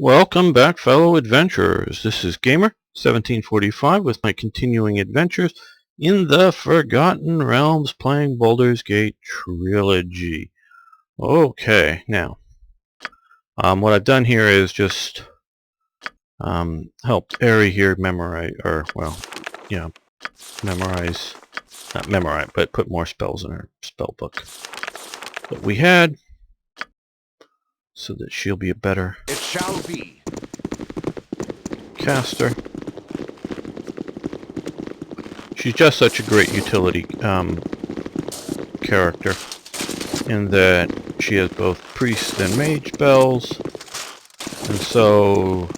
Welcome back, fellow adventurers. This is Gamer1745 with my continuing adventures in the Forgotten Realms playing Baldur's Gate Trilogy. Okay, now, what I've done here is just helped Ari here memorize, memorize, not memorize, but put more spells in her spell book that we had, so that she'll be a better It shall be caster. She's just such a great utility character in that she has both priest and mage spells, and so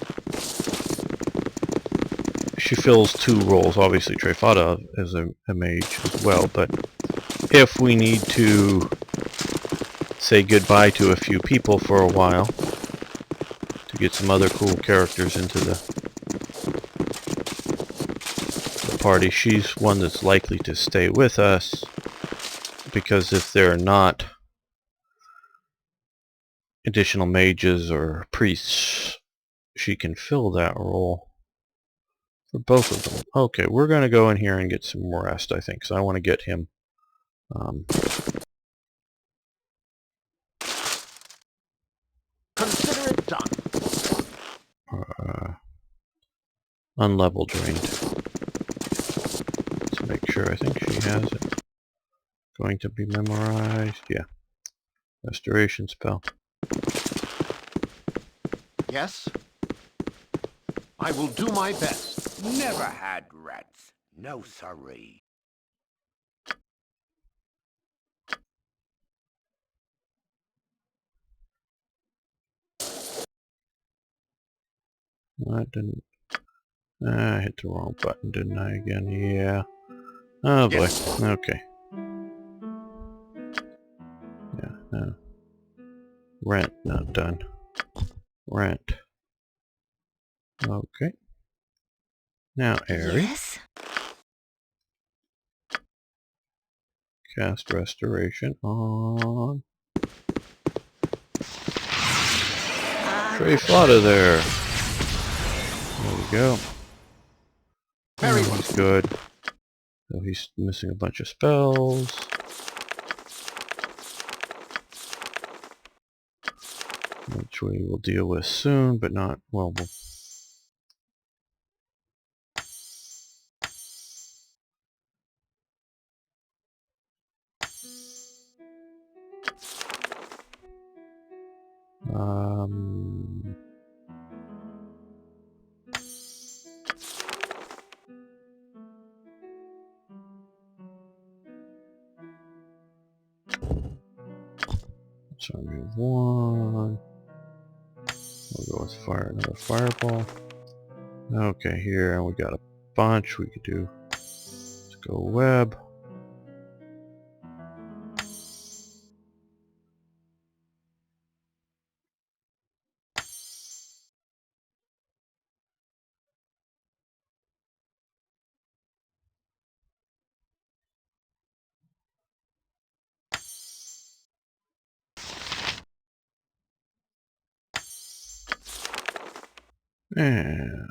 she fills two roles. Obviously Trefada is a mage as well, but if we need to say goodbye to a few people for a while to get some other cool characters into the party, she's one that's likely to stay with us, because if there are not additional mages or priests, she can fill that role for both of them. Okay, we're going to go in here and get some rest, I think, so I want to get him consider it done. unlevel drained. Let's make sure. I think she has it. Going to be memorized. Yeah. Restoration spell. Yes? I will do my best. Never had rats. No siree. I didn't. I hit the wrong button, didn't I? Again, yeah. Oh boy. Yes. Okay. Yeah. No. Rent not done. Rent. Okay. Now, Ari. Yes? Cast restoration on Trefada there. There we go. Very Oh, he's good. So he's missing a bunch of spells. Which we will deal with soon, but not, well, so remove one. We'll go with another fireball. Okay, here, and we got a bunch we could do. Let's go web. And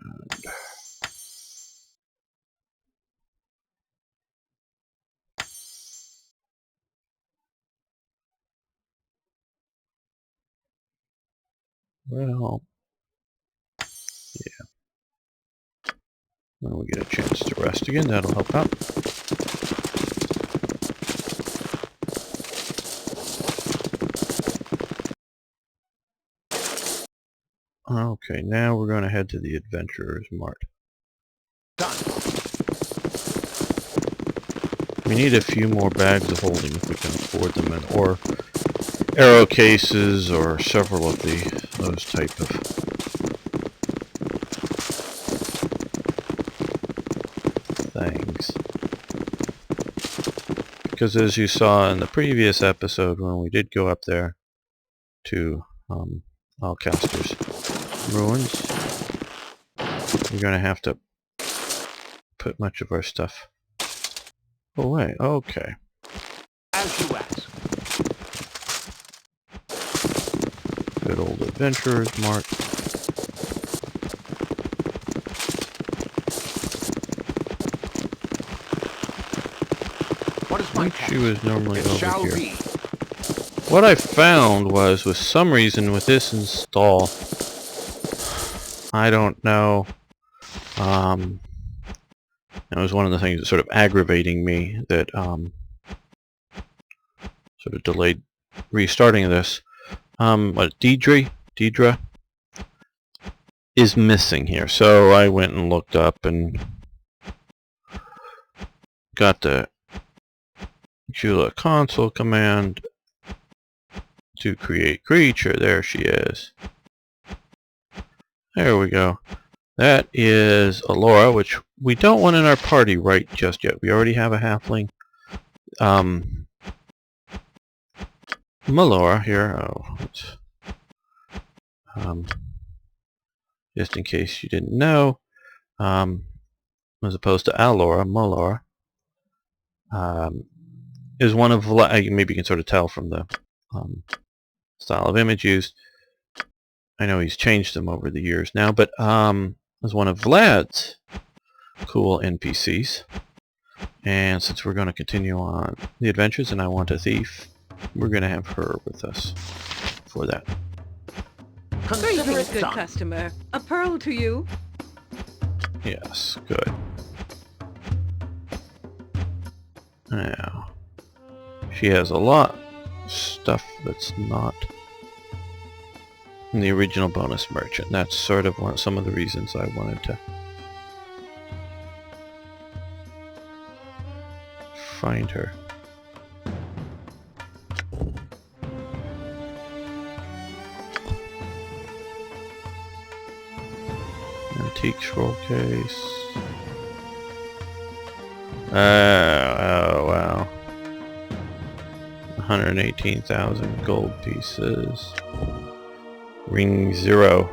well, yeah. When we get a chance to rest again, that'll help out. Okay, now we're going to head to the Adventurer's Mart. done. We need a few more bags of holding if we can afford them, or arrow cases, or several of those type of things. Because as you saw in the previous episode, when we did go up there to Alcaster's ruins, we're going to have to put much of our stuff away. Okay. As you ask. Good old Adventurer's Mart. my think she was normally It over shall here. be. What I found was, with some reason, with this install, I don't know, it was one of the things that sort of aggravating me that sort of delayed restarting this. What, Deidre is missing here. So I went and looked up and got the Jula console command to create creature. There she is. There we go. That is Alora, which we don't want in our party right just yet. We already have a halfling. Melora here. Oh, just in case you didn't know, as opposed to Alora, Melora is one of, maybe you can sort of tell from the style of image used. I know he's changed them over the years now, but is one of Vlad's cool NPCs. And since we're going to continue on the adventures and I want a thief, we're going to have her with us for that. Consider Greetings, it good done. customer. A pearl to you. Yes, good. Now, she has a lot of stuff that's not in the original bonus merchant. That's sort of some of the reasons I wanted to find her. Antique scroll case. Oh wow. 118,000 gold pieces. Ring 0.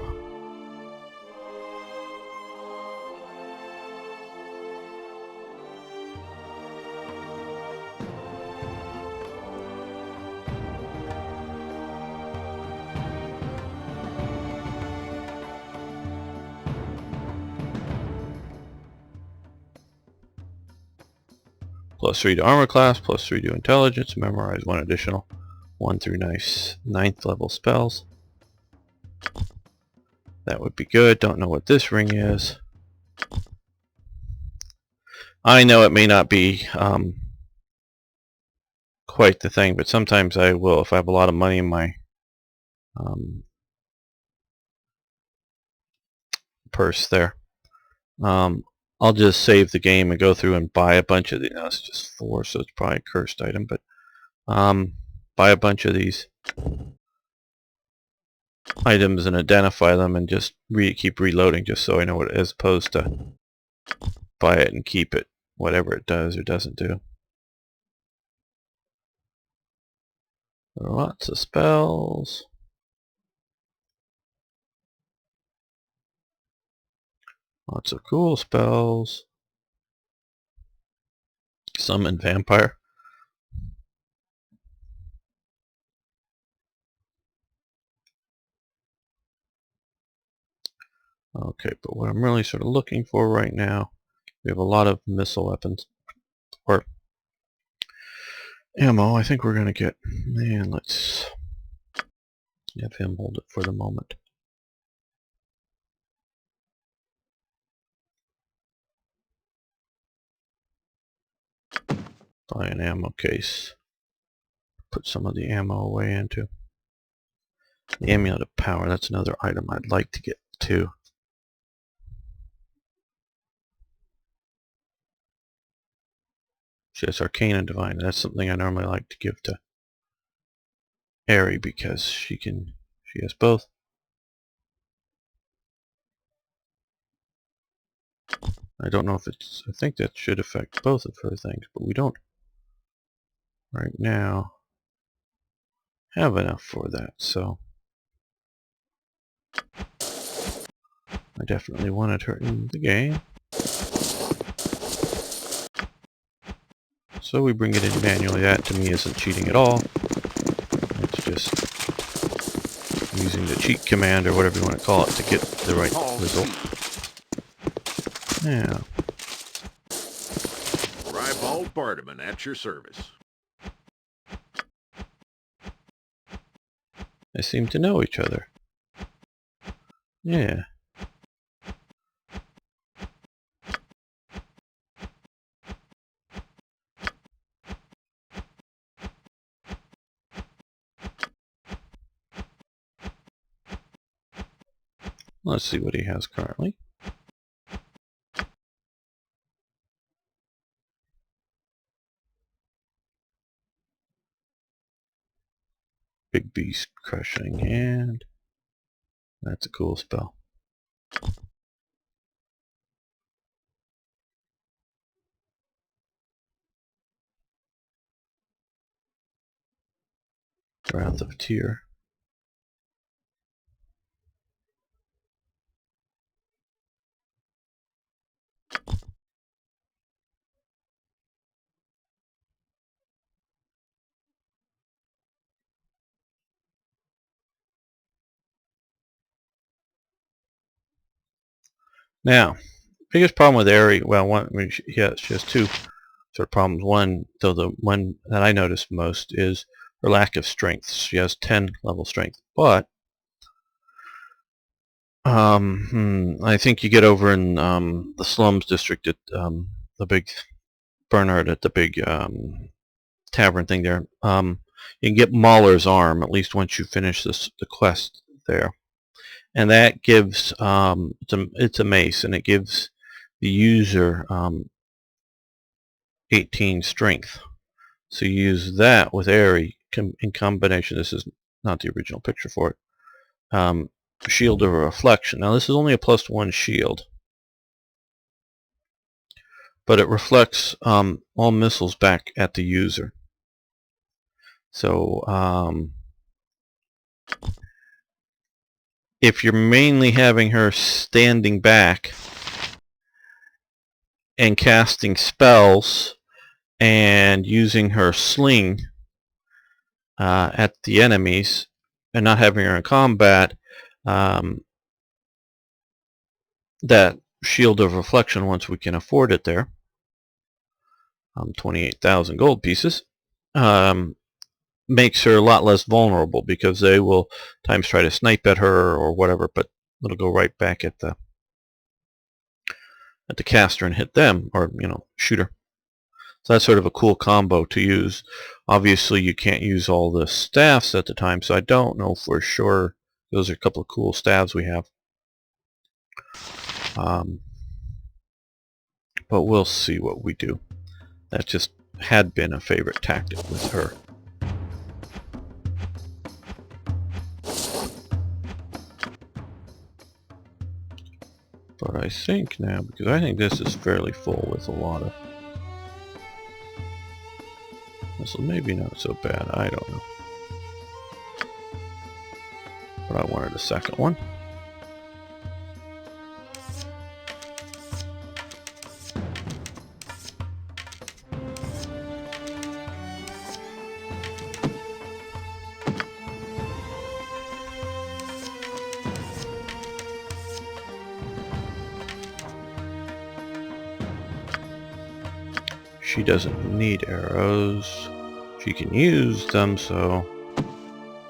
+3 to armor class, +3 to intelligence, memorize 1 additional 1 through 9th level spells. That would be good. Don't know what this ring is. I know it may not be quite the thing, but sometimes I will, if I have a lot of money in my purse there. I'll just save the game and go through and buy a bunch of these. No, it's just 4, so it's probably a cursed item, but buy a bunch of these items and identify them and just keep reloading just so I know what it is, as opposed to buy it and keep it, whatever it does or doesn't do. Lots of spells. Lots of cool spells. Summon vampire. Okay, but what I'm really sort of looking for right now, we have a lot of missile weapons, or ammo. I think we're going to get, man, let's have him hold it for the moment. Buy an ammo case. Put some of the ammo away into. The Amulet of Power, that's another item I'd like to get to. She has Arcane and Divine. That's something I normally like to give to Aerie because she has both. I don't know if it's, I think that should affect both of her things, but we don't right now have enough for that, so I definitely wanted her in the game. So we bring it in manually. That to me isn't cheating at all. It's just using the cheat command or whatever you want to call it to get the right result. Yeah. Ribald Bardaman at your service. They seem to know each other. Yeah. Let's see what he has currently. Big Beast Crushing Hand. That's a cool spell. Wrath of Tyr. Now, biggest problem with Aerie, well, one, I mean, she has two sort of problems. One, though the one that I noticed most is her lack of strength. She has 10 level strength, but I think you get over in the slums district at the big Bernard at the big tavern thing there. You can get Mauler's arm at least once you finish the quest there, and that gives it's a mace, and it gives the user 18 strength. So you use that with Aerie in combination. This is not the original picture for it. Shield of Reflection. Now this is only a +1 shield, but it reflects all missiles back at the user. So if you're mainly having her standing back and casting spells and using her sling at the enemies and not having her in combat, that Shield of Reflection, once we can afford it there, 28,000 gold pieces, makes her a lot less vulnerable, because they will times try to snipe at her or whatever, but it'll go right back at the caster and hit them, or shoot her. So that's sort of a cool combo to use. Obviously you can't use all the staffs at the time, so I don't know for sure. Those are a couple of cool staves we have, but we'll see what we do. That just had been a favorite tactic with her. But I think now, because I think this is fairly full with a lot of... This will maybe not so bad, I don't know. But I wanted a second one. She doesn't need arrows. She can use them, so...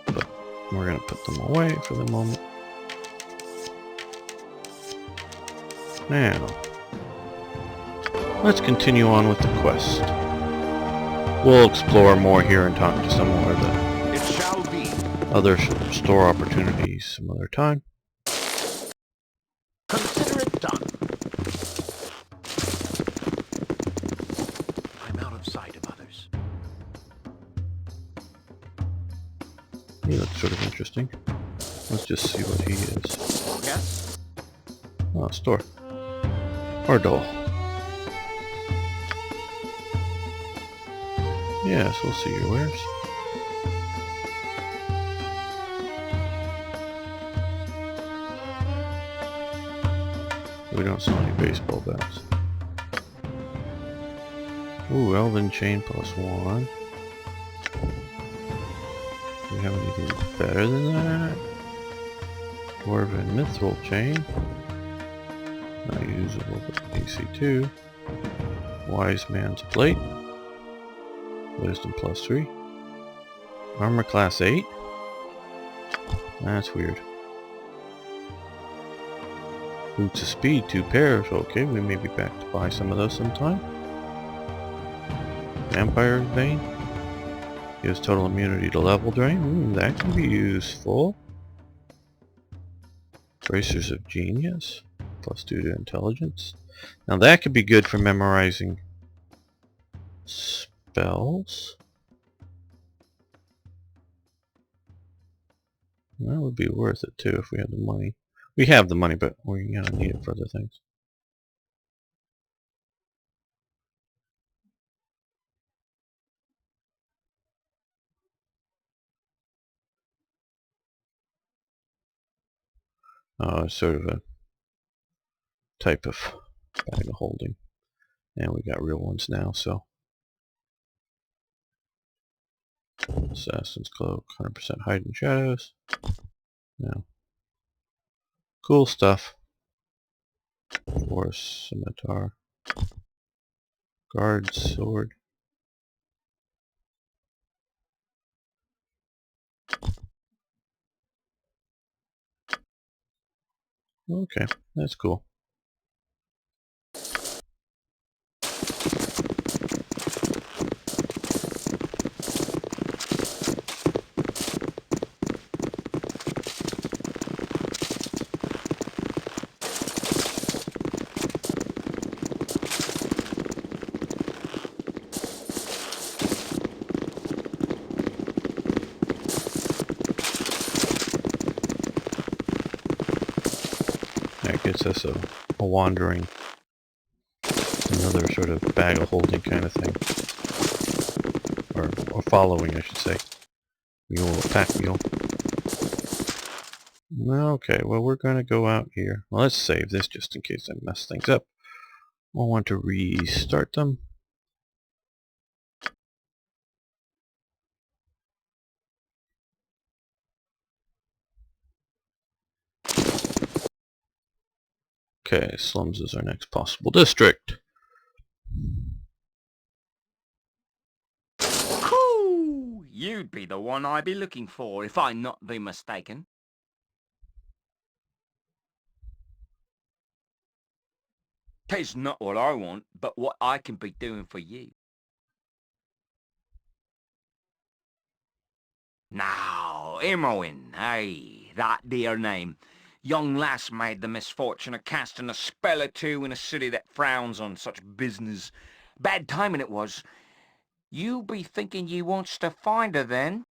But we're going to put them away for the moment. Now, let's continue on with the quest. We'll explore more here and talk to some more of the It shall be. Other store opportunities some other time. Consider it done. I'm out of sight of others. He looks sort of interesting. Let's just see what he is. Yes? Oh, store. Or doll. Yes, we'll see your wares. We don't sell any baseball bats. Ooh, Elven Chain +1. Do we have anything better than that? Dwarven Mithril Chain. Not usable, but AC2. Wise Man's Plate. Wisdom +3. Armor class 8. That's weird. Boots of speed, 2 pairs. Okay, we may be back to buy some of those sometime. Vampire's Bane. Gives total immunity to level drain. That can be useful. Bracers of Genius. +2 to intelligence. Now that could be good for memorizing spells. That would be worth it too if we had the money. We have the money, but we're gonna need it for other things. It's sort of a type of bag of holding. And we got real ones now, so. Assassin's Cloak, 100% hide in shadows. Yeah. Cool stuff. Force, Scimitar. Guard, Sword. Okay, that's cool. That gets us a wandering, another sort of bag of holding kind of thing. Or following, I should say. Mule, pack mule. Okay, well we're gonna go out here. Well, let's save this just in case I mess things up. I want to restart them. Okay, Slums is our next possible district. Ooh, you'd be the one I'd be looking for if I not be mistaken. 'Tis not what I want, but what I can be doing for you. Now, Imoen, aye, that dear name. Young lass made the misfortune of casting a spell or two in a city that frowns on such business. Bad timing it was. You be thinking you wants to find her then?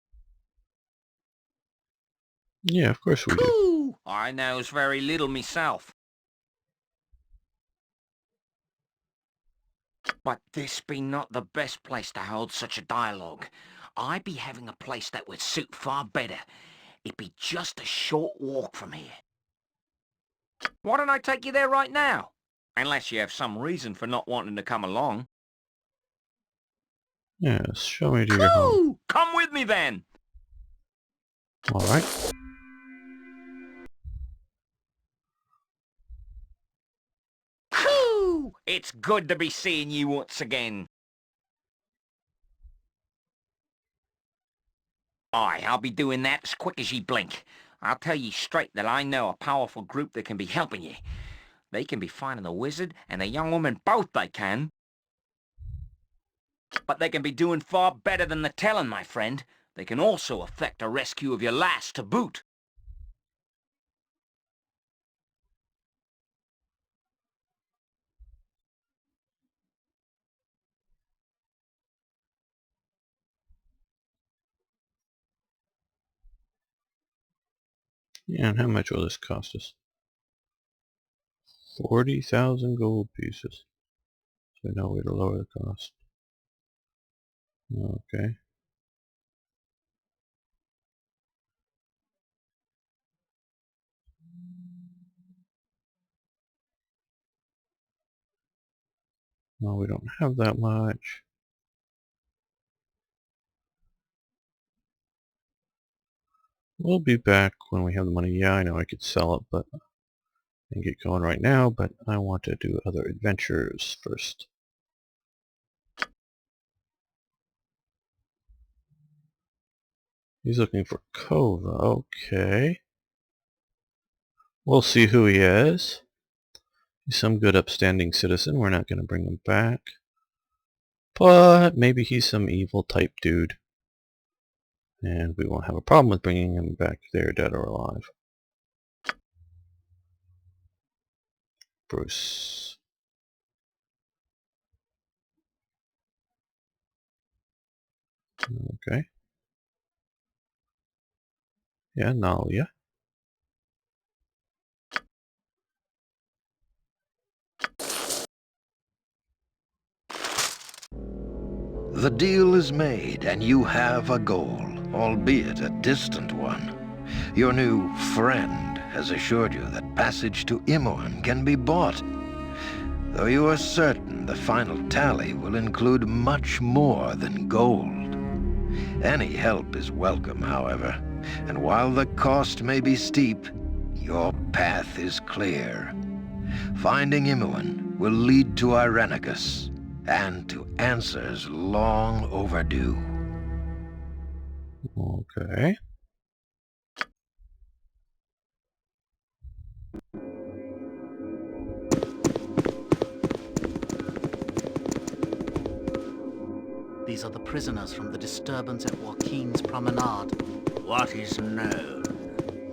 Yeah, of course we do. Coo! I knows very little myself. But this be not the best place to hold such a dialogue. I be having a place that would suit far better. It be just a short walk from here. Why don't I take you there right now? Unless you have some reason for not wanting to come along. Yes, show me to your home. Coo! Come with me then! Alright. Coo! It's good to be seeing you once again. Aye, I'll be doing that as quick as ye blink. I'll tell ye straight that I know a powerful group that can be helping ye. They can be finding the wizard and the young woman both, they can. But they can be doing far better than the telling, my friend. They can also effect a rescue of your lass to boot. Yeah, and how much will this cost us? 40,000 gold pieces. So no way to lower the cost. Okay. Well, we don't have that much. We'll be back when we have the money. Yeah, I know I could sell it, but and get going right now, but I want to do other adventures first. He's looking for Kova. Okay. We'll see who he is. He's some good upstanding citizen. We're not going to bring him back. But maybe he's some evil type dude. And we won't have a problem with bringing him back there, dead or alive. Bruce. Okay. Yeah, Nalia. The deal is made, and you have a goal, albeit a distant one. Your new friend has assured you that passage to Imoen can be bought, though you are certain the final tally will include much more than gold. Any help is welcome, however, and while the cost may be steep, your path is clear. Finding Imoen will lead to Irenicus, and to answers long overdue. Okay. These are the prisoners from the disturbance at Joaquin's Promenade. What is known?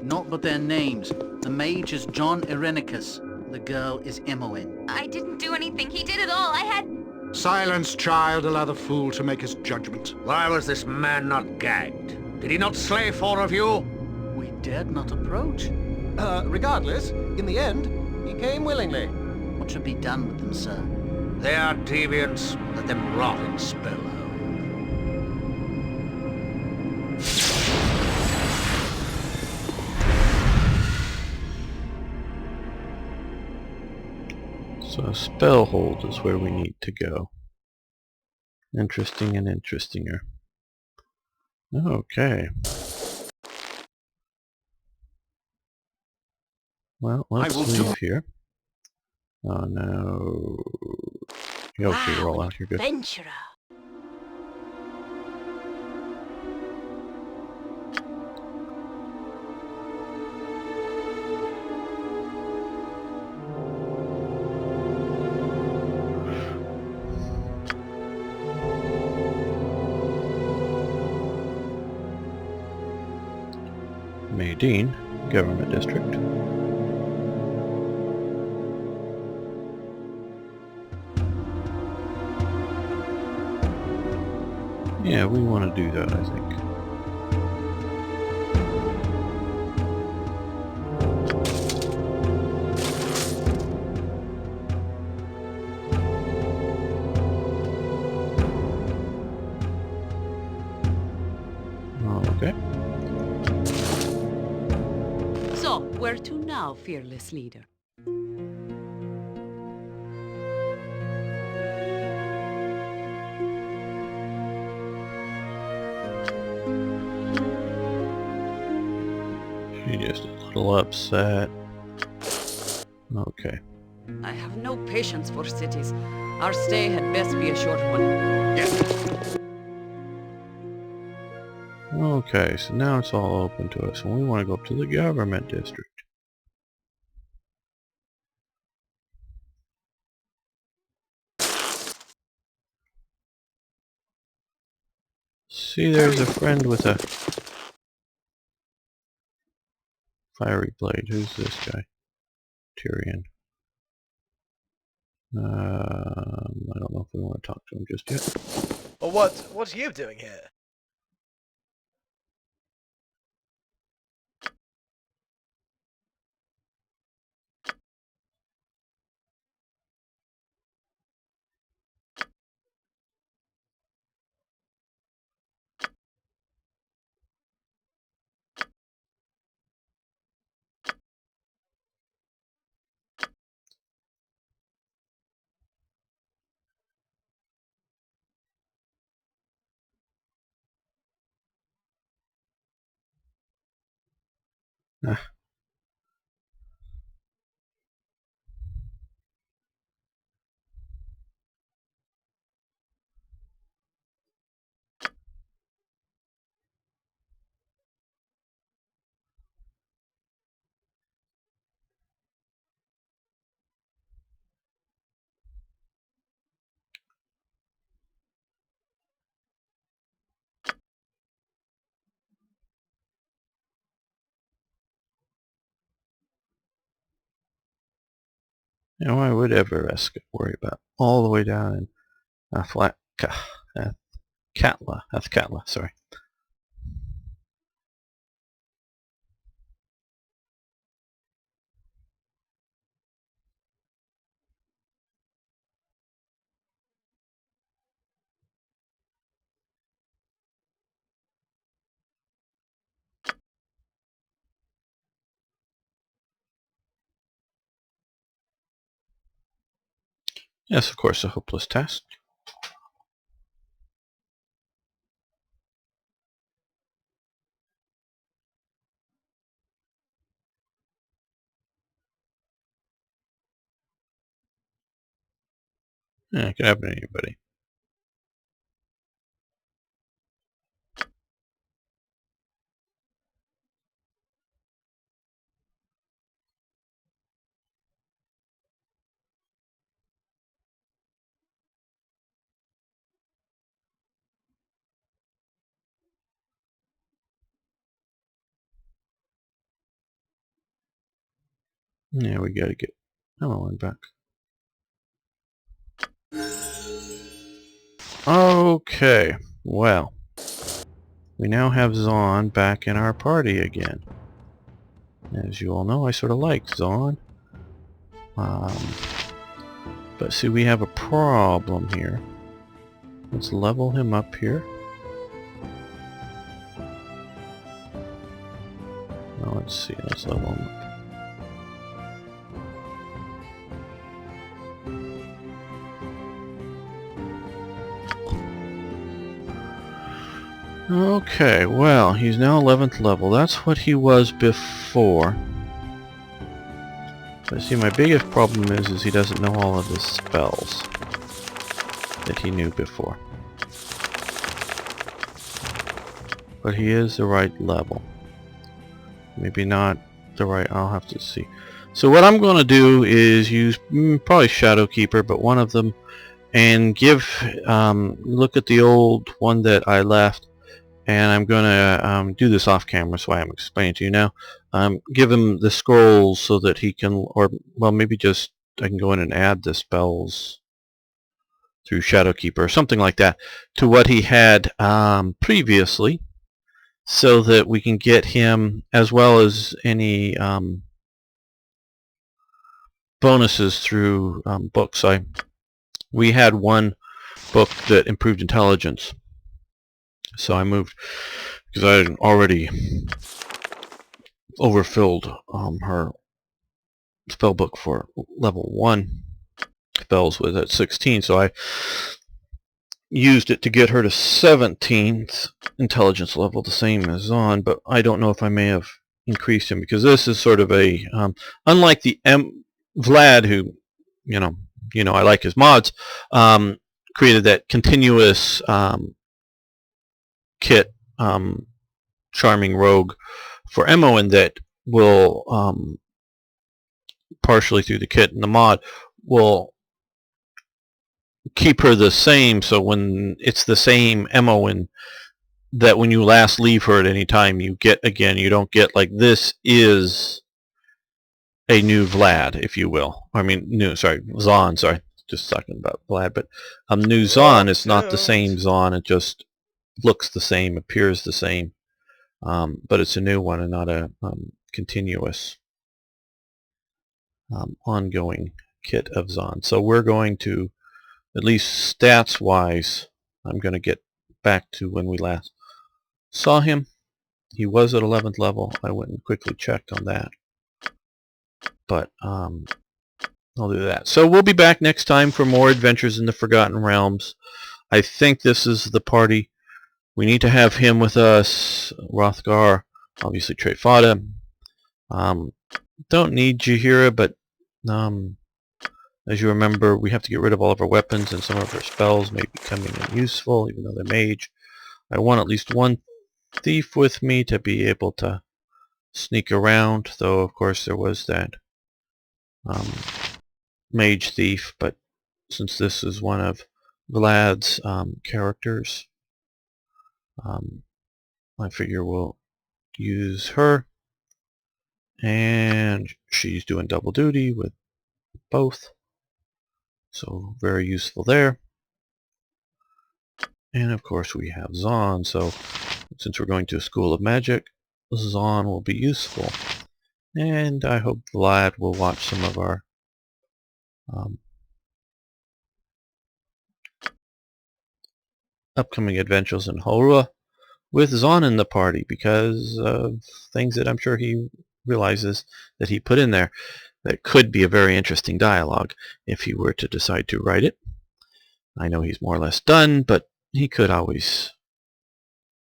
Not but their names. The mage is John Irenicus. The girl is Imoen. I didn't do anything. He did it all. I had... Silence, child. Allow the fool to make his judgment. Why was this man not gagged? Did he not slay 4 of you? We dared not approach. Regardless, in the end, he came willingly. What should be done with them, sir? They are deviants. Let them rot in Spellhole. So Spellhold is where we need to go. Interesting and interestinger. Okay. Well, let's leave here. Oh no. Okay, roll out. You're good. Adventurer. Maydeen, Government District. Yeah, we want to do that, I think. Okay. So, where to now, fearless leader? She just a little upset. Okay. I have no patience for cities. Our stay had best be a short one. Okay, so now it's all open to us, and we want to go up to the Government District. See, there's a friend with a fiery blade. Who's this guy? Tyrion. I don't know if we want to talk to him just yet. Well, what are you doing here? Ah. know, I would ever worry about all the way down in Athkatla, sorry. Yes, of course, a hopeless task. Yeah, it could happen to anybody. Yeah, we gotta get Emmeline back. Okay, well, we now have Zahn back in our party again. As you all know, I sort of like Zahn. But see, we have a problem here. Let's level him up here. Now let's see, let's level him up. Okay, well, he's now 11th level. That's what he was before. But see, my biggest problem is he doesn't know all of the spells that he knew before. But he is the right level. Maybe not the right, I'll have to see. So what I'm going to do is use probably Shadowkeeper, but one of them, and look at the old one that I left, and I'm going to do this off camera, so I'm explaining to you now. Give him the scrolls so that he can, or well, maybe just I can go in and add the spells through Shadowkeeper or something like that to what he had previously, so that we can get him, as well as any bonuses through books. We had one book that improved intelligence, so I moved because I had already overfilled her spell book for level 1 spells was at 16, so I used it to get her to 17th intelligence level, the same as Zahn, but I don't know if I may have increased him, because this is sort of a unlike the Vlad, who you know I like his mods, created that continuous kit, charming rogue for Emoen that will partially through the kit and the mod will keep her the same, so when it's the same Emoen, that when you last leave her at any time you get again, you don't get like this is a new Vlad, if you will. I mean, Zahn, sorry, just talking about Vlad, but new Zahn is not the same Zahn, it just looks the same, appears the same, but it's a new one and not a continuous ongoing kit of Zahn. So we're going to, at least stats wise, I'm going to get back to when we last saw him. He was at 11th level. I went and quickly checked on that, but I'll do that. So we'll be back next time for more adventures in the Forgotten Realms. I think this is the party. We need to have him with us, Rothgar, obviously Trefada. Don't need Jaheira, but as you remember, we have to get rid of all of our weapons, and some of our spells may be becoming unuseful, even though they're mage. I want at least one thief with me to be able to sneak around, though of course there was that mage thief, but since this is one of Vlad's characters, I figure we'll use her, and she's doing double duty with both. So very useful there. And of course we have Zon, so since we're going to a School of Magic, Zon will be useful. And I hope Vlad will watch some of our upcoming adventures in Horua with Zon in the party, because of things that I'm sure he realizes that he put in there that could be a very interesting dialogue if he were to decide to write it. I know he's more or less done, but he could always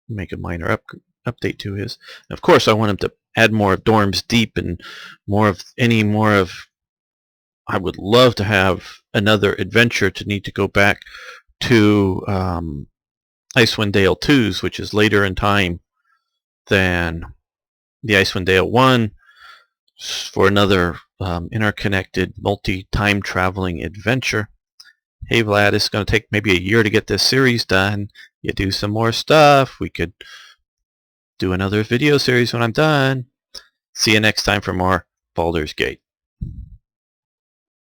make a minor update to his. And of course, I want him to add more of Dorm's Deep and more of I would love to have another adventure to need to go back to Icewind Dale 2's, which is later in time than the Icewind Dale 1, for another interconnected multi-time traveling adventure. Hey Vlad, it's going to take maybe a year to get this series done. You do some more stuff. We could do another video series when I'm done. See you next time for more Baldur's Gate.